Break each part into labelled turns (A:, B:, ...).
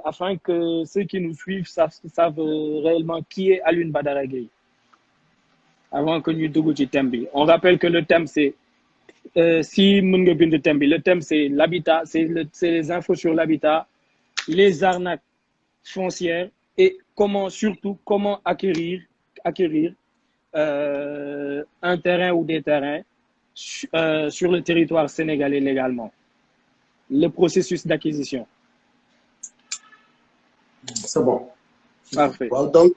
A: afin que ceux qui nous suivent savent réellement qui est Alioune Badara Gueye. Avant que nous dugg ci thème bi, on rappelle que le thème c'est si mën nga bind thème bi, le thème c'est l'habitat, c'est les infos sur l'habitat, les arnaques foncières et surtout comment acquérir un terrain ou des terrains sur le territoire sénégalais légalement. Le processus d'acquisition.
B: C'est bon.
A: Parfait.
B: Donc,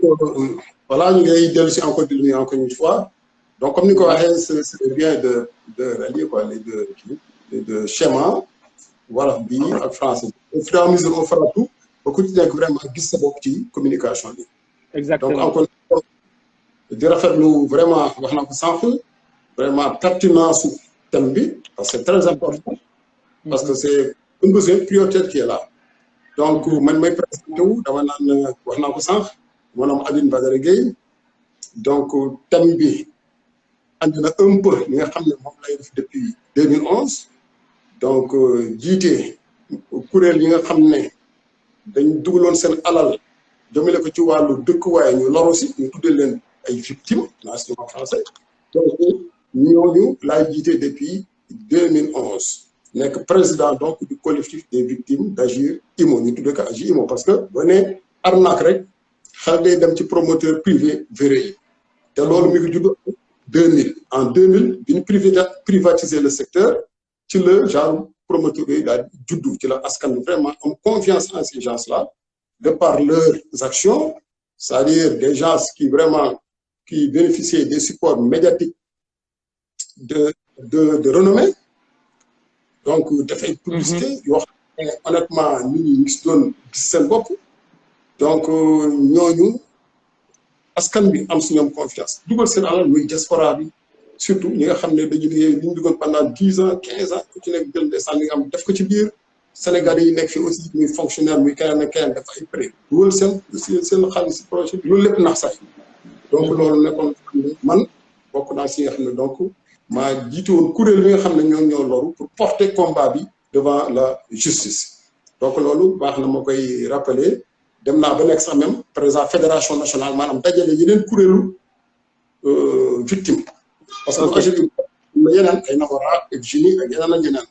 B: voilà, nous avons encore une fois. Donc, comme nous l'avons dit, c'est bien de relier les deux schémas. Voilà, bien, en français. Au fur et à mesure, on fera tout. Pour que tu aies vraiment sa communication.
A: Exactement.
B: Donc, encore une fois, je vais vraiment, vraiment pertinence du thème, parce que c'est très important. Parce que c'est un besoin prioritaire qui est là. Donc, je vais présenter Alioune Badara Gueye. Donc, thème bi andi na un peu li nga xam ne moom lay def depuis 2011. Donc, jiite kuréel yi nga xam ne dañ dugaloon seen alal jëmale ko ci wàllu dëkkuwaay ñu loru si ñu tuddee leen ay victimes en français. Donc, ñooñu laay jiite depuis 2011. Nekk président donc du collectif des victimes d'Agir IMO ñu tuddee ko Agir IMO parce que boo nee arnaque rek xel day dem ci promoteur privé véreux te loolu mi ngi judd 2000 en 2000 bi ñu privatiser le secteur ci le genre promoteur yooyu daal juddu ci la askan vraiment am confiance en ces gens-là de par leurs actions, c'est-à-dire des gens qui vraiment qui bénéficiaient des supports médiatiques de renommée. Donc dafay publicité yoo xam ne honnêtement nit ñi ñu si doon gis seen bopp. Donc ñooñu askan bi am si ñoom confiance dugal seen alal muy diaspora bi surtout ñi nga xam ne dañu liggéey li ñu dugal pendant 10 ans 15 ans ku ci nekk jël des cent li nga xam def ko ci biir Sénégalais yi nekk fii aussi muy fonctionnaire muy keneen ak keneen def ay prêt dugal seen xaalis si projet bi loolu lépp nax saay donc loolu nekkoon man bokk naa si nga xam ne donc maa jiite woon kuréel bi nga xam ne ñoo loru pour porter combat bi devant la justice. Donc loolu baax na ma koy rappeler dem naa ba nekk sax même président fédération nationale maanaam dajale yeneen kuréelu victime parce que agir yeneen ay Nawara ak Jini ak yeneen ak yeneen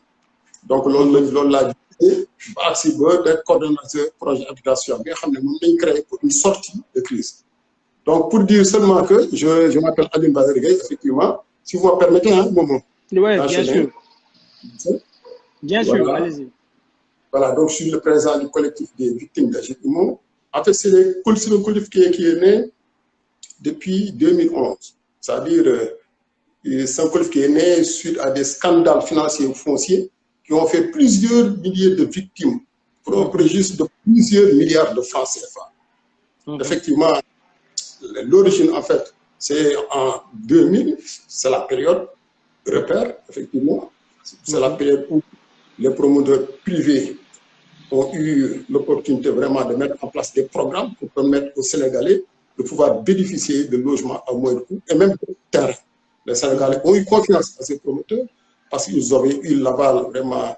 B: donc loolu laa jiite ba agsi ba d'être coordonnateur projet habitation bi nga xam ne moom lañ créé pour une sortie de crise. Donc pour dire seulement que je m'appelle Alioune Badara Gueye effectivement. Si vous me permettez, un moment.
A: Oui, bien sûr. Bien sûr, allez-y.
B: Voilà, donc je suis le président du collectif des victimes d'Agir IMO. En fait, c'est le collectif qui est né depuis 2011. C'est-à-dire, c'est un collectif qui est né suite à des scandales financiers ou fonciers qui ont fait plusieurs milliers de victimes pour un préjudice de plusieurs milliards de francs CFA. Effectivement, l'origine, en fait, c'est en 2000, c'est la période repère, effectivement. C'est la période où les promoteurs privés ont eu l'opportunité vraiment de mettre en place des programmes pour permettre aux Sénégalais de pouvoir bénéficier de logements à moindre coût et même de terrain. Les Sénégalais ont eu confiance à ces promoteurs parce qu'ils avaient eu l'aval vraiment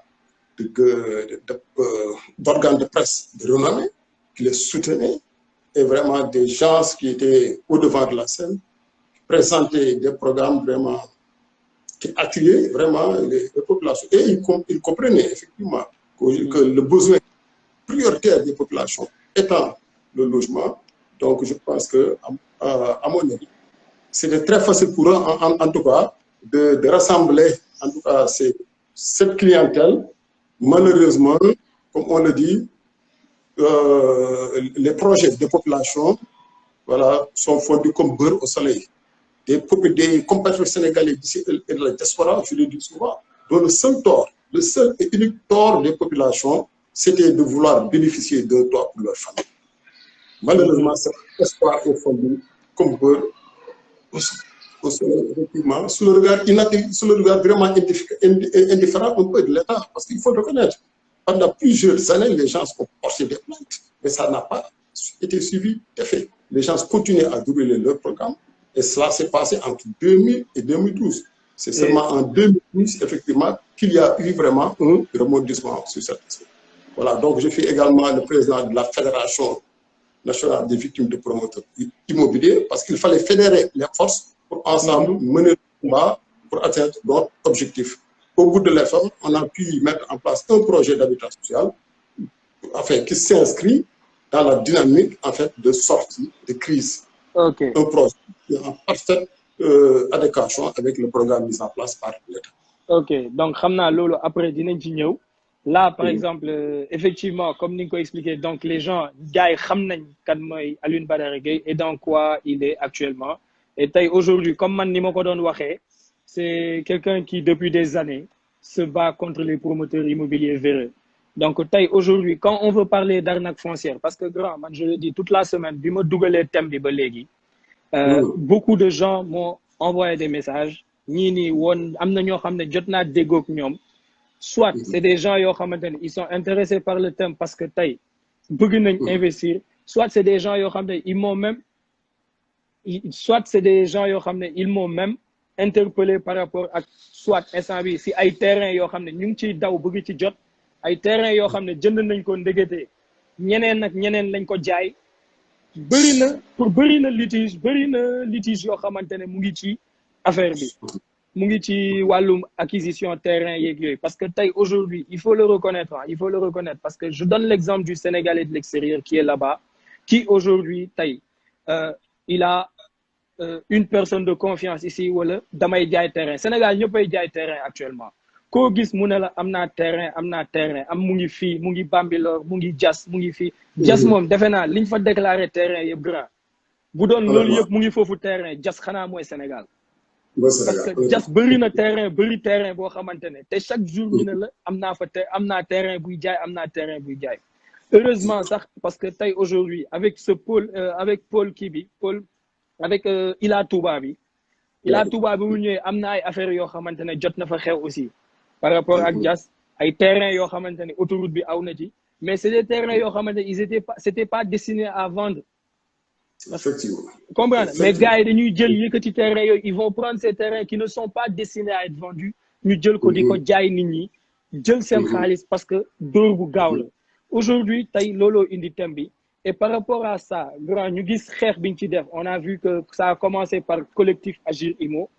B: d'organes de presse de renommée qui les soutenaient et vraiment des gens qui étaient au-devant de la scène, présenter des programmes vraiment qui attilaient vraiment les populations. Et ils comprenaient effectivement que le besoin prioritaire des populations étant le logement. Donc je pense que, à mon avis, c'était très facile pour eux, en tout cas, de rassembler en tout cas cette clientèle. Malheureusement, comme on le dit, les projets de population voilà, sont fondus comme beurre au soleil. Des compatriotes sénégalais d'ici et de la diaspora, je le dis souvent, dont le seul et unique tort des populations, c'était de vouloir bénéficier d'un toit pour leur famille. Malheureusement, cet espoir est fondu comme beurre au soleil, effectivement, sous le regard vraiment indifférent un peu de l'État, parce qu'il faut le reconnaître. Pendant plusieurs années, les gens ont porté des plaintes, mais ça n'a pas été suivi d'effet. Les gens continuaient à dérouler leur programme. Et cela s'est passé entre 2000 et 2012. C'est seulement en 2012, effectivement, qu'il y a eu vraiment un rebondissement sur cette aspect. Voilà, donc je suis également le président de la Fédération nationale des victimes de promoteurs immobiliers parce qu'il fallait fédérer les forces pour ensemble mener le combat pour atteindre notre objectif. Au bout de l'effort, on a pu mettre en place un projet d'habitat social qui s'inscrit dans la dynamique en fait, de sortie de crise.
A: Okay.
B: Un projet qui est en parfaite adéquation avec le programme mis en place par l'État.
A: Ok, donc Lolo, après dinañ ci ñëw. Là, par exemple, effectivement, comme Nico expliqué, donc les gens, gars, kan moy Alioune Badara Gueye et dans quoi il est actuellement. Et aujourd'hui, comme man ni mako don waxé, c'est quelqu'un qui depuis des années se bat contre les promoteurs immobiliers véreux. Donc aujourd'hui, quand on veut parler d'arnaque foncière, parce que grand, man, je le dis toute la semaine, bima dougalé thème bi ba légui, beaucoup de gens m'ont envoyé des messages. Ni ni won amna ñoo xamné jotna déggook ñom. Soit c'est des gens ils sont intéressés par le thème parce que tay bëgg nañ investir, soit c'est des gens ils m'ont même ils m'ont même interpellé par rapport à soit instant bi si ay terrain yo xamné ñu ngi ciy daw bëgg ci jot ay terrain yo xamné jënd nañ ko ndégété ñeneen ak ñeneen lañ ko jaay bëri na litige yo xamantene mu ngi ci affaire bi mu ngi ci walum acquisition terrain yeeg yoy parce que tay aujourd'hui il faut le reconnaître parce que je donne l'exemple du Sénégalais de l'extérieur qui est là-bas qui aujourd'hui tay il a une personne de confiance ici wala damay jaay terrain Sénégal ñëppay jaay terrain actuellement ko gis mu ne la amna terrain am mu ngi fi mu ngi Bambilor mu ngi Diass mu ngi fi Diass mom defena liñ fa déclarer terrain yëpp grand bu doon loolu yëpp mu ngi fofu terrain Diass xana moy Sénégal. Parce que Diass bëri na terrain boo xamante ne te chaque jour ñu ne la am naa terrain buy jaay heureusement sax parce que tey aujourd'hui avec ce pôle avec Ila Touba bi bu ñëwee am na ay affaires yoo xamante ne jot na fa xew aussi par rapport ak Diass ay terrain yoo xamante ne autoroute bi aw na ci mais c'est des terrains yoo xamante ne c'était pas destiné à vendre.
B: Effectivement.
A: Comprendre. Mais gars, ils vont prendre ces terrains qui ne sont pas destinés à être vendus. Nous jël ko diko jaay nit ñi, jël sen xaliss parce que door bu gaaw la. Aujourd'hui, tay lolo indi tembi et par rapport à ça, grand ñu gis xex biñ ci def, on a vu que ça a commencé par collectif Agir Imo,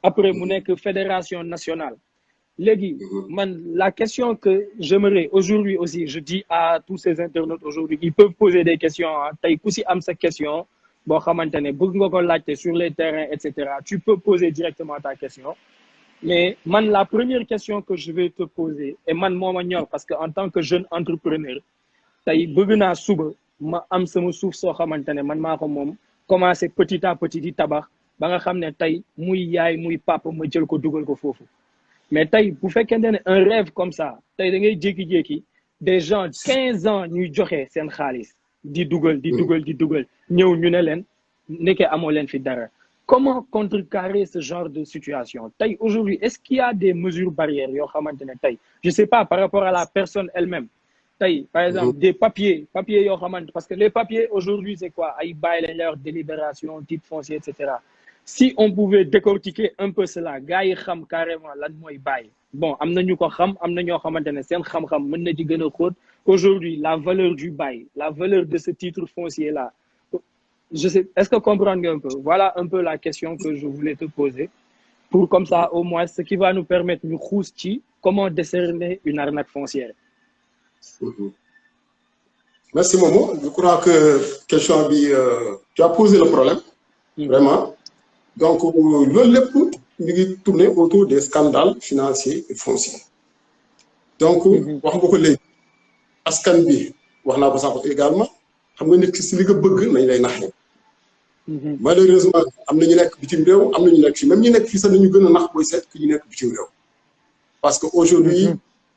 A: après mu nek fédération nationale. Légui, man la question que j'aimerais aujourd'hui aussi, je dis à tous ces internautes aujourd'hui, ils peuvent poser des questions, tay ku ci am sa question, bo xamantene bëgg nga ko laajte sur les terrains etc. Tu peux poser directement ta question. Mais man la première question que je vais te poser et man moma ñor parce que en tant que jeune entrepreneur, tay bëgg na suba ma am sama souf so xamantene man mako mom commencer petit à petit di tabax ba nga xamné tay muy yaay muy papa ma jël ko duggal ko fofu. Mais tay bu fekkene un rêve comme ça tay da ngay jéki-jéki des gens 15 ans ñuy joxé sen xaliss di duggal ñew ñu ne len nekkee amo len fi dara. Comment contrecarrer ce genre de situation? Tay aujourd'hui, est-ce qu'il y a des mesures barrières yo xamantene tay je sais pas par rapport à la personne elle-même. Tay par exemple des papiers yo xamantene parce que les papiers aujourd'hui c'est quoi? Ay bay leur délibération, titre foncier etc. Si on pouvait décortiquer un peu cela, gars yi xam carrément lan moy bay. Bon, amna ñu ko xam, amna ñoo xamantene sen xam-xam mën na ci gëna xoot. Aujourd'hui, la valeur du bail, la valeur de ce titre foncier là. Je sais, est-ce que comprendre un peu? Voilà un peu la question que je voulais te poser. Pour comme ça, au moins, ce qui va nous permettre de nous comment décerner une arnaque foncière.
B: Merci Momo. Je crois que question tu as posé le problème. Vraiment. Donc, le nous tourner autour des scandales financiers et fonciers. Donc, wax nga ko léegi askan bi wax naa ko sax également xam nga nit ki si li nga bëgg nañ lay naxee. Malheureusement am na ñu nekk bitim réew am na ñu nekk fii même ñu nekk fii sax nañu gën a nax booy seet ki ñu nekk bitim réew. Parce que aujourd'hui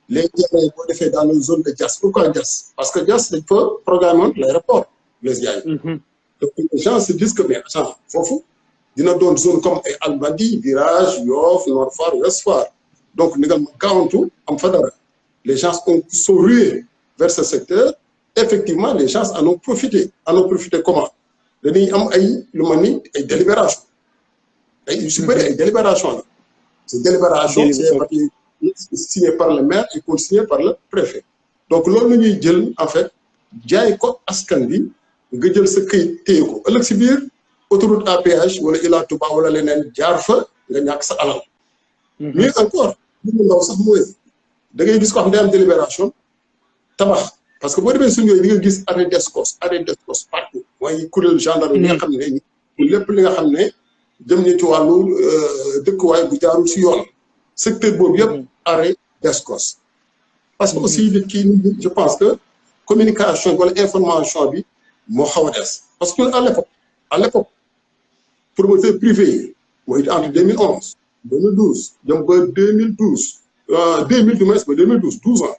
B: les terrains boo defee dans les zones de Diass pourquoi Diass parce que Diass dañ fa programme l'aéroport les yaay. Donc les gens se disent que mais attends foofu dina doon zone comme ay Almadies Virage Yoff Nord Foire Ouest Foire donc ni nga ma gaawantu am fa dara. Les gens sont rués vers ce secteur. Effectivement, les gens en ont profité. En ont profité comment? Ils ont une délibération. Ils subissent une délibération. Cette délibération, c'est signé par le maire et consigné par le préfet. donc loolu la ñuy jël en fait jaay ko askan bi nga jël sa këyit téye ko ëllëg si biir autoroute à péage wala Ila Touba wala leneen jaar fa nga ñàkk sa alal. mais encore li mu ndaw sax mooy da ngay gis ko xam ne day am délibération tabax parce que boo demee suñu yooyu di nga gis arrêt d'escos partout mooy kuréel gendarme yi nga xam ne lépp li nga xam ne jëm ñu ci wàllu dëkkuwaay bu jaarul si yoon secteur boobu yëpp arrêt d'escos parce que aussi nit kii je pense que communication wala information bi moo xaw a des parce que à l'époque promoteur privé yi mooy entre 2011 2012 jëm ba 2012 2000 du moins ba 2012 12 ans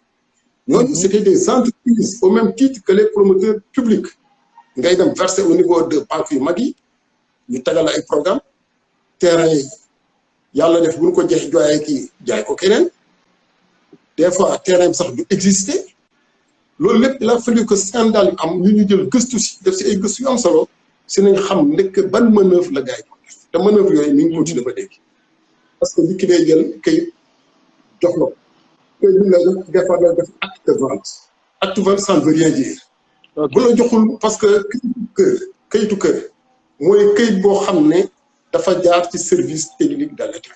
B: ñooñu c'était des entreprises au même titre que les promoteurs publics ngay dem verser au niveau de banques yu mag yi ñu tagal ay programme terrain yi yàlla def bu ñu ko jeex jooyee kii jaay ko keneen des fois terrain bi sax du exister loolu lépp il a fallu que scandale yu am ñu jël gëstu si def si ay gëstu yu am solo si nañ xam ndekk ban manœuvre la gars yi ko def te manœuvre yooyu mi ngi continuer ba léegi parce que nit ki day jël kayit jox la kayit bi lay def des fois lay def acte de vente acte de vente ça ne veut rien dire bu la joxul parce que kayitu kër mooy kayit boo xam ne dafa jaar ci service technique de l'État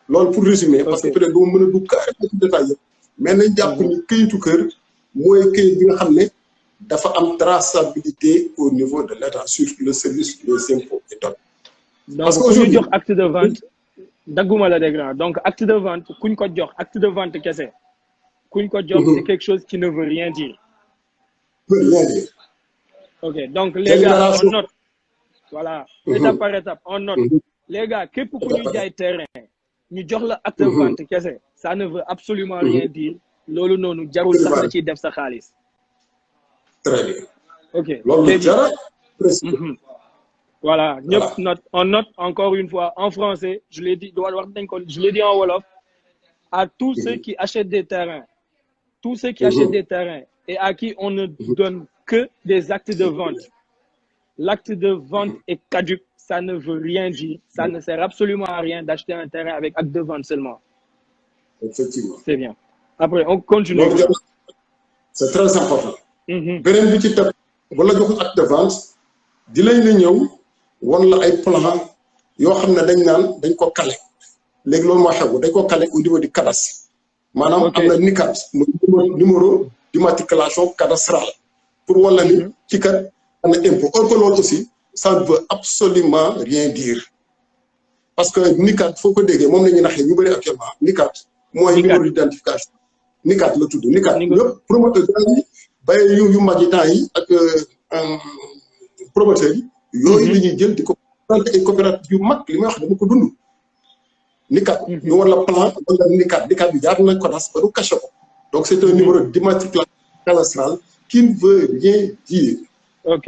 B: loolu pour résumer parce que peut-être doo mën a dugg carrément ci détail yëpp mais nañ jàpp ni kayitu kër mooy kayit bi nga xam ne dafa am traçabilité au niveau de l'État sur le service des impôts et domaines.
A: Parce que aujourd'hui jox acte de vente dagguma la dégg donc acte de vente kuñ ko jox acte de vente kese kuñ ko jox c'est quelque chose qui ne veut rien dire.
B: Rien dire.
A: Ok donc les gars on note voilà étape par étape on note les gars képp ku ñu jaay terrain ñu jox la acte de vente kese ça ne veut absolument rien dire loolu noonu jarul sax na ciy def sa xaalis.
B: Très bien.
A: Ok.
B: Léegi
A: voilà ñëpp note on note encore une fois en français je l'ai dit je l'ai dit en wolof à tous ceux qui achètent des terrains des terrains et à qui on ne donne que des actes de vente. L'acte de vente est caduc, ça ne veut rien dire, ça ne sert absolument à rien d'acheter un terrain avec acte de vente seulement.
B: Effectivement.
A: C'est bien. Après on continue.
B: C'est très important. beneen bi ci teg bu la jox acte de vente di lañ la ñëw won la ay plan yoo xam ne dañ naan dañ ko calé léegi loolu moo xew dañ ko calé au niveau du cadastre maanaam am na NICAD numéro d'immatriculation cadastrale pour wala ni ci kat am na impôt or que loolu aussi ça ne veut absolument rien dire parce que NICAD foo ko déggee moom la ñuy naxee ñu bëri actuellement NICAD mooy numéro d'identification NICAD la tudd NICAD yëpp promoteur yi bay yu mag yi temps yi ak promoteurs yi yooyu la ñuy jël di ko présenté ay coopérative yu mag li may wax dama ko dund NICAD ñu war la plan wala NICAD bi jaar na CODAS ba du caché ko donc c'est un numéro d'immatriculation cadastrale qui ne veut rien dire.
A: Ok.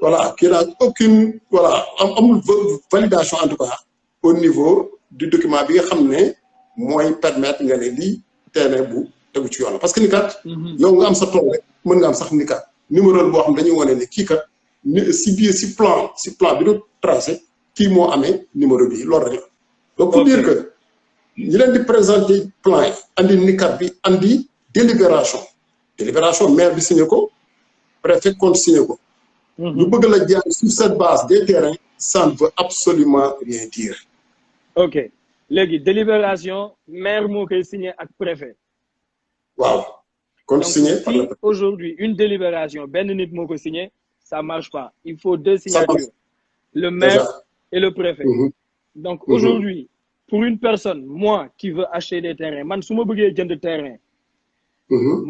B: Voilà qui n'a aucune voilà amul validation en tout cas au niveau du document bi nga xam ne mooy permettre nga ne lii terrain bu tegu ci yoon parce que NICAD yow nga am sa tool rek mën nga am sax NICAD numéro boo xam dañuy wane ne kii kat si plan bi du tracé kii moo amee numéro bi loolu rek la donc pour dire que ñi leen di présenter plan yi andi NICAD bi andi délibération maire bi signé ko préfet compte signé ko ñu bëgg la jaay sur cette base des terrains ça ne veut absolument rien dire.
A: Ok léegi délibération maire moo koy signé ak préfet.
B: waaw kon signé
A: par le préfet. Aujourd'hui une délibération benn nit moo ko signé ça marche pas il faut deux signatures le maire et le préfet. Donc aujourd'hui pour une personne moi qui veut acheter des terrains man su ma bëggee jënd terrain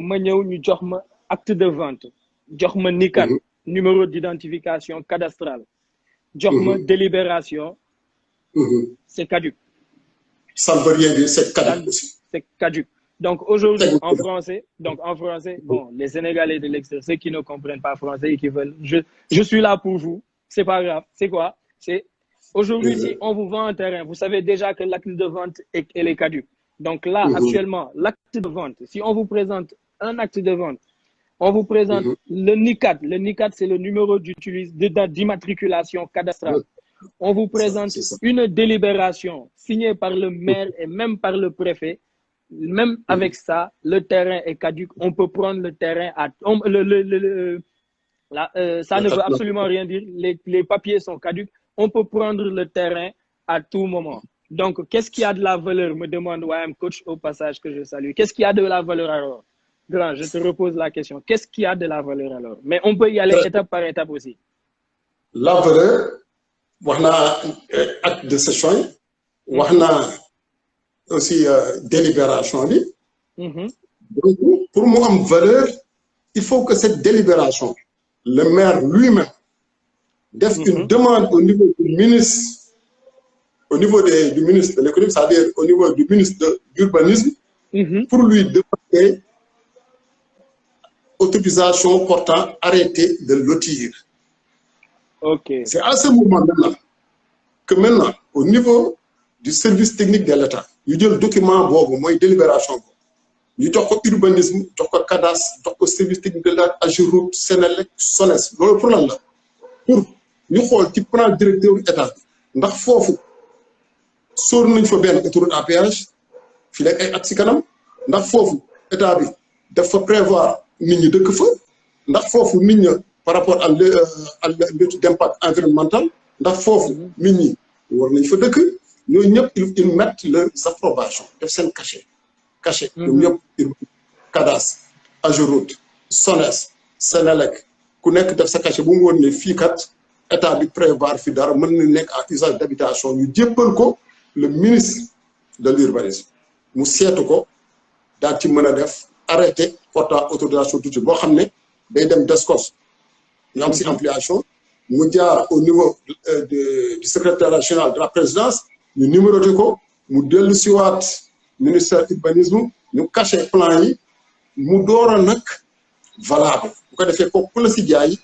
A: ma ñëw ñu jox ma acte de vente jox ma NICAD numéro d'identification cadastrale jox ma délibération c'est caduc.
B: Ça ne veut rien dire, c'est caduc aussi.
A: C'est caduc. Donc aujourd'hui en français bon les Sénégalais de l'extérieur ceux qui ne comprennent pas français et qui veulent je suis là pour vous c'est pas grave c'est quoi c'est aujourd'hui si on vous vend un terrain vous savez déjà que l'acte de vente elle est caduque. Donc là actuellement l'acte de vente si on vous présente un acte de vente on vous présente le NICAD c'est le numéro d'immatriculation cadastrale. On vous présente une délibération signée par le maire et même par le préfet. même avec ça, le terrain est caduc. On peut prendre le terrain à... ça ne veut absolument rien dire. Les papiers sont caducs. On peut prendre le terrain à tout moment. Donc, qu'est-ce qui a de la valeur, me demande YM Coach au passage que je salue. Qu'est-ce qui a de la valeur alors? Grand, je te repose la question. Qu'est-ce qui a de la valeur alors? Mais on peut y aller étape par étape aussi.
B: La valeur, voilà, acte de session, voilà aussi délibération. Donc, pour moi, une valeur, il faut que cette délibération, le maire lui-même, fasse une demande au niveau du ministre. Au niveau du ministre de l'économie, c'est-à-dire au niveau du ministre de l'urbanisme, pour lui demander autorisation portant arrêté de lotir.
A: Okay.
B: C'est à ce moment-là que maintenant, au niveau du service technique de l'État, il y a le document, moi, délibération. Il y a l'urbanisme, il y a le cadastre, le service technique de l'État, Agiroute, Sénélec, SONES. Pour nous, qui prend le directeur de l'État, nous avons sóor nañ fa benn autoroute à péage fii rek ay at si kanam ndax foofu état bi dafa prévoir nit ñi dëkk fa ndax foofu nit ñi par rapport à l'étude d'impact environnemental ndax foofu nit ñi war nañ fa dëkk ñooñu ñëpp ils mettent leurs approbations def seen cachet ñoom ñëpp cadastre Ageroute SONES Sénélec ku nekk def sa cachet bu mu woon ne fii kat état bi prévoir fi dara mën na nekk en usage d'habitation ñu jébbal ko le ministre de l'urbanisme mu seetu ko daal ci mën a def arrêté portant autorisation tout boo xam ne day dem DSCOS ñu am si ampliation mu jaar au niveau du secrétariat général de la présidence ñu numéroté ko mu dellu siwaat ministère urbanisme ñu caché plan yi mu door a nag valable bu ko defee ko ku la si jaay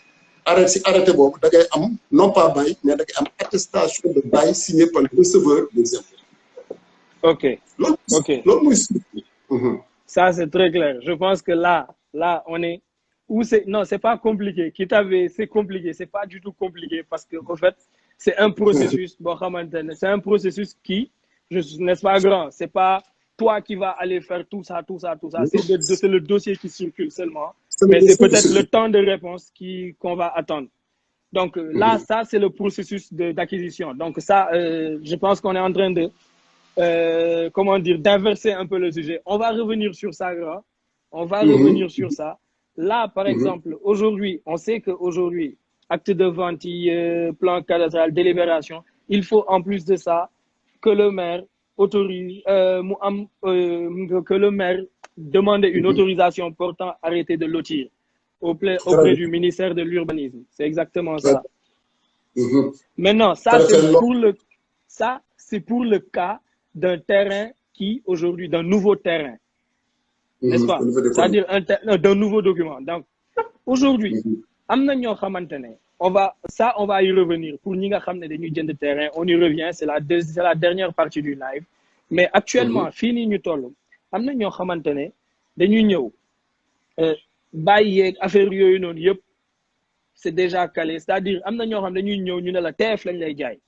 B: arrêté boobu da ngay am non pas bail mais da ngay am attestation de bail signé par le receveur des impôts.
A: Ok. Ça c'est très clair. Je pense que là on est où c'est non c'est pas compliqué. C'est compliqué, c'est pas du tout compliqué parce que en fait c'est un processus. C'est un processus qui, n'est-ce pas grand, c'est pas toi qui vas aller faire tout ça. C'est le dossier qui circule seulement. Mais c'est peut-être le temps de réponse qu'on va attendre. Donc là, ça, c'est le processus d'acquisition. Donc ça, je pense qu'on est en train de, d'inverser un peu le sujet. On va revenir sur ça, grand. On va revenir sur ça. Là, par exemple, aujourd'hui, on sait qu'aujourd'hui, acte de vente, plan cadastral, délibération, il faut en plus de ça que le maire autorise, que le maire demande une autorisation portant arrêté de lotir auprès du ministère de l'urbanisme. C'est exactement ça. Maintenant, ça c'est pour le cas d'un terrain qui aujourd'hui, d'un nouveau terrain, n'est-ce pas? C'est-à-dire d'un nouveau document. Donc aujourd'hui, on va y revenir. Pour nous, de terrain, on y revient. C'est la dernière partie du live. Mais actuellement, fini ñu toll am na ñoo xamante ne dañuy ñëw bàyyi yeeg affaire yooyu noonu yëpp c'est déjà calé, c'est-à-dire am na ñoo xam dañuy ñëw ñu ne la TF lañ lay jaay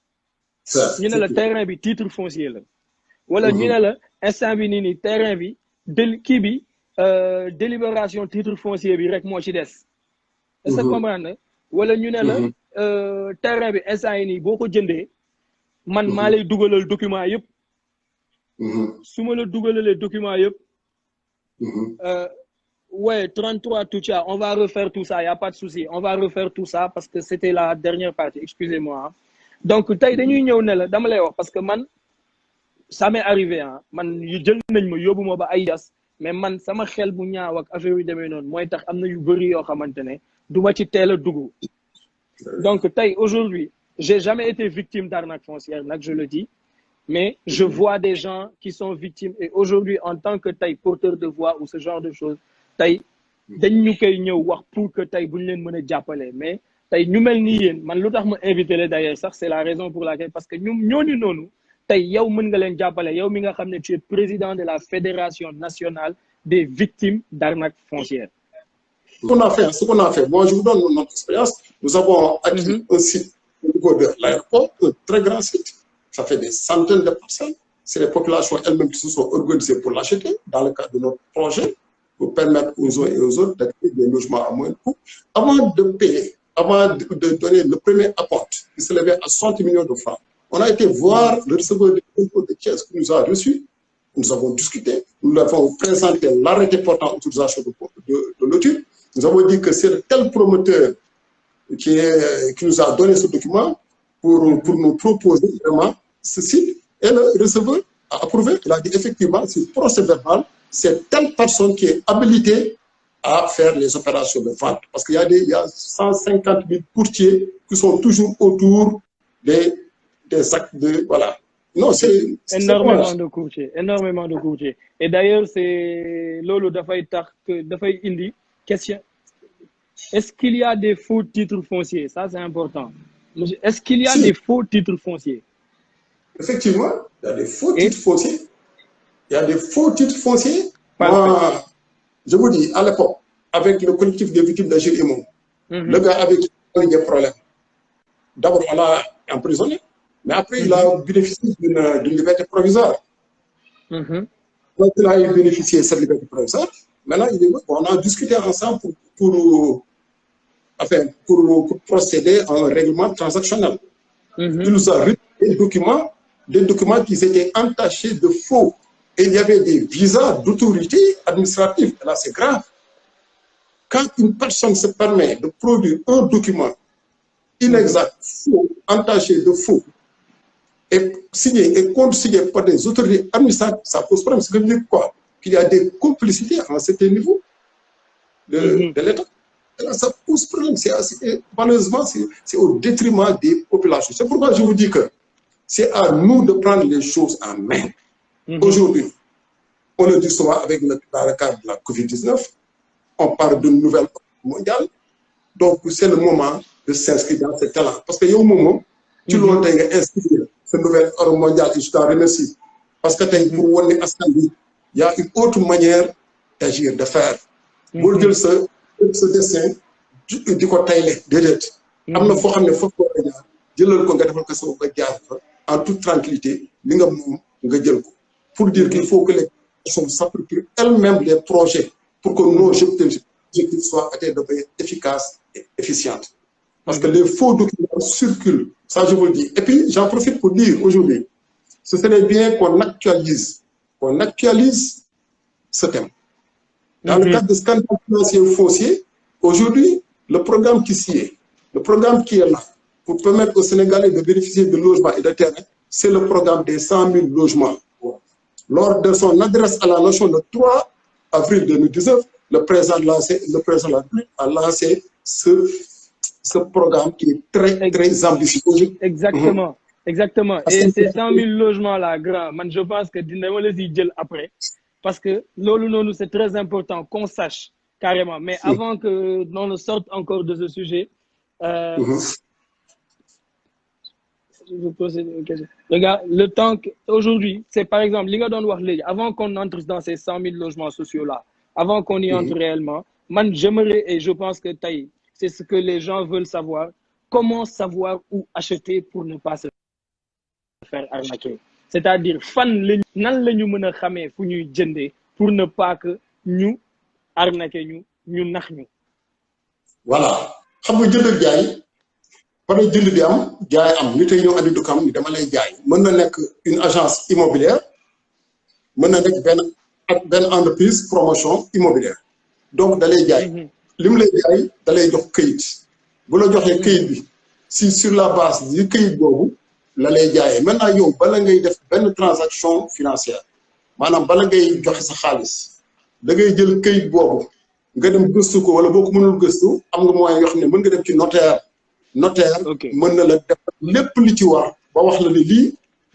A: ñu ne la terrain bi titre foncier la wala ñu ne la instant bi nii terrain bi kii bi délibération titre foncier bi rek moo ci des est-ce que comprendre wala ñu ne la terrain bi instant yi nii boo ko jëndee man maa lay dugalal document yëpp su ma la dugalalee document yëpp ouais 33 Toucha, on va refaire tout ça, il n'y a pas de souci, on va refaire tout ça parce que c'était la dernière partie, excusez-moi. Donc tey dañuy ñëw ne la dama lay wax parce que man ça m'est arrivé man yu jël nañ ma yóbbu ma ba ay jas mais man sama xel bu ñaaw ak affaire yu demee noonu mooy tax am na yu bëri yoo xamante ne du ma ci teel a dugg. Donc tey aujourd'hui j'ai jamais été victime d'arnaque foncière nag je le dis. Mais je vois des gens qui sont victimes et aujourd'hui en tant que porteur de voix ou ce genre de choses dañ ñu koy ñëw wax pour que buñ leen mën a jàppale mais ñu mel ni yéen man lu tax ma invité la d'ailleurs sax c'est la raison pour laquelle parce que ñooñu noonu yow mën nga leen jàppale yow mi nga xam ne tu es président de la fédération nationale des victimes d'arnaque foncière.
B: Ce qu'on a fait, moi je vous donne notre expérience. Nous avons acquis un site au niveau de l'aéroport, un très grand site. Ça fait des centaines de parcelles. c'est les populations elles-mêmes qui se sont organisées pour l'acheter dans le cadre de notre projet, pour permettre aux uns et aux autres d'acquérir des logements à moindre coût. Avant de payer, avant de donner le premier apport, qui s'élevait à 60 millions de francs, on a été voir le receveur de l'impôt de Thiès qui nous a reçus. Nous avons discuté, nous avons présenté l'arrêté portant autorisation de l'OTU. Nous avons dit que c'est tel promoteur qui nous a donné ce document pour nous proposer vraiment ce site. Et le receveur a approuvé. Il a dit effectivement, sur procès-verbal, c'est telle personne qui est habilitée à faire les opérations de vente. Parce qu'il y a 150 000 courtiers qui sont toujours autour des actes de... Voilà. Non, c'est
A: énormément de courtiers, énormément de courtiers. Et d'ailleurs, c'est Lolo dafay indi question. Est-ce qu'il y a des faux titres fonciers? Ça, c'est important. Est-ce qu'il y a des faux titres fonciers?
B: Effectivement, il y a des faux titres fonciers. Il y a des faux titres fonciers. Moi, je vous dis, à l'époque, avec le collectif des victimes d'Agir Imo, le gars avait des problèmes. D'abord, on l'a emprisonné. Mais après, il a bénéficié d'une liberté provisoire. Quand il a bénéficié de cette liberté provisoire, maintenant, on a discuté ensemble pour procéder à un règlement transactionnel. Il nous a remis des documents qui étaient entachés de faux. Et il y avait des visas d'autorité administrative. Et là, c'est grave. Quand une personne se permet de produire un document inexact, faux, entaché de faux, et signé et contre-signé par des autorités administratives, ça pose problème. C'est dire quoi? Qu'il y a des complicités à un certain niveau de l'État. Et là, ça pose problème. Malheureusement, c'est au détriment des populations. C'est pourquoi je vous dis que c'est à nous de prendre les choses en main. Aujourd'hui, on le dit souvent dans le cadre de la COVID-19, on parle d'une nouvelle ordre mondiale. Donc, c'est le moment de s'inscrire dans ce talent. Parce qu'il y a un moment, tu l'as inscrit ce nouvel ordre mondial et je t'en remercie. Parce que pour il y a une autre manière d'agir, de faire. Pour dire ce dessin, du côté de en toute tranquillité, pour dire qu'il faut que les personnes s'approprient elles-mêmes les projets pour que nos objectifs soient efficaces et efficients. Parce que les faux documents circulent, ça je vous le dis. Et puis, j'en profite pour dire aujourd'hui, ce serait bien qu'on actualise ce thème. Dans le cadre de scandale financier foncier, aujourd'hui, le programme qui est là, pour permettre aux Sénégalais de bénéficier de logements et de terrain, c'est le programme des 100 000 logements. Lors de son adresse à la nation le 3 avril 2019, le président de la République a lancé ce programme qui est très, très ambitieux.
A: Exactement. Exactement. Et ces 100 000 logements-là, je pense que nous les dire après. Parce que c'est très important qu'on sache carrément. Mais avant que l'on ne sorte encore de ce sujet, je vous pose une question. Regarde, le temps aujourd'hui, c'est par exemple, avant qu'on entre dans ces 100 000 logements sociaux-là, avant qu'on y entre réellement, j'aimerais et je pense que c'est ce que les gens veulent savoir. Comment savoir où acheter pour ne pas se faire arnaquer? C'est-à-dire, pour ne pas que nous arnaquer nous nax ñu.
B: Voilà. Xam nga jënd jaay par jënd bi am jaay am ñu tay ñoo andi du kam ni dama lay jaay mën na nek une agence immobilière mën na nek ben entreprise promotion immobilière donc da lay jaay lim lay jaay da lay jox keuyit bu la joxé keuyit bi si sur la base du keuyit bobu la lay jaayé maintenant yow bala ngay def ben transaction financière manam bala ngay joxe sa xaliss da ngay jël keuyit bobu nga dem gëstu ko wala boko mënul gëstu am nga moyen yo xamné mën nga dem ci notaire mën na la def lépp li ci war ba wax la ni lii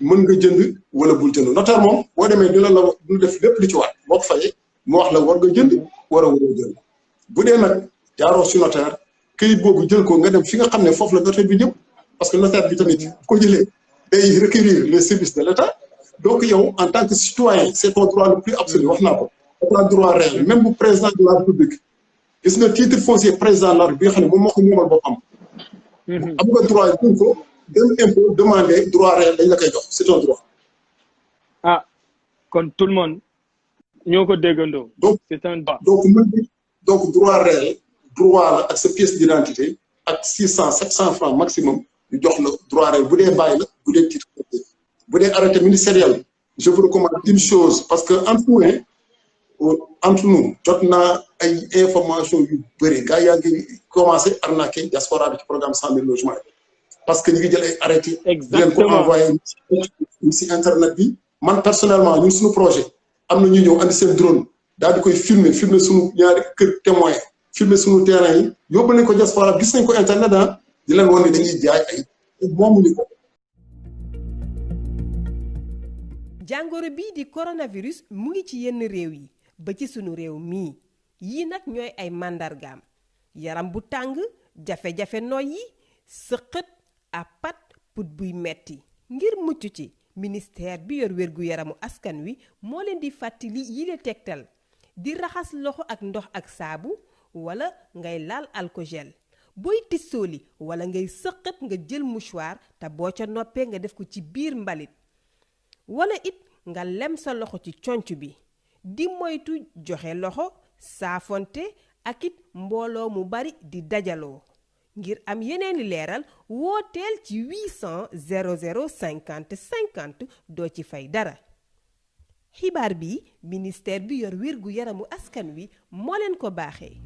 B: mën nga jënd wala bul jënd notaire moom boo demee dina la du def lépp li ci war boo ko fayee mu wax la war nga jënd waroo jënd bu dee nag jaaroo si notaire këyit boobu jël ko nga dem fi nga xam ne foofu la notaire bi jëm parce que notaire bi tamit ko jëlee day requérir les services de l'État donc yow en tant que citoyen c'est ton droit le plus absolu wax naa ko c'est un droit réel même bu président de la République gis nga titre foncier président de la République bi nga xam ne moom moo ko moomal boppam am nga droit jël ko dem impôt demander droit réel dañ la koy jox c'est un droit
A: ah kon tout le monde ñoo ko déggandoo.
B: donc
A: c'est un droit.
B: donc droit réel droit la ak sa pièce d'identité ak 600 700 francs maximum ñu jox la droit réel bu dee bàyyi la bu dee titre bu dee arrêté ministériel je vous recommande une chose parce que entre nous jot naa ay information yu bëri gars yaa ngi commencé arnaquer diaspora bi ci programme 100 000 logements parce que ñu ngi jël ay arrêté di leen ko envoyé si internet bi man personnellement ñun suñu projet am na ñu ñëw andi seen drone daal di koy filmer suñu ñaari kër témoin filmer suñu terrain yi yóbbu nañ ko diaspora gis nañ ko internet di leen wan ne dañuy jaay ay moomuñu ko.
C: jàngoro bii di coronavirus mu ngi ci yenn réew yi ba ci sunu réew mii yii nag ñooy ay màndargaam yaram bu tàng jafe-jafe noyyi sëqët apat put buy metti ngir mucc ci ministère bi yor wérgu yaramu askan wi moo leen di fàttali yile tegtal di raxas loxo ak ndox ak saabu wala ngay laal alkogel booy tissooli wala ngay sëqët nga jël mouchoir te boo ca noppee nga def ko ci biir mbalit wala it nga lem sa loxo ci conc bi di moytu joxe loxo saafonte ak it mbooloo mu bari di dajaloo ngir am yeneeni leeral wooteel ci 800 00 50 50 doo ci fay dara xibaar bi ministère bi yor wérgu yaramu askan wi moo leen ko baaxee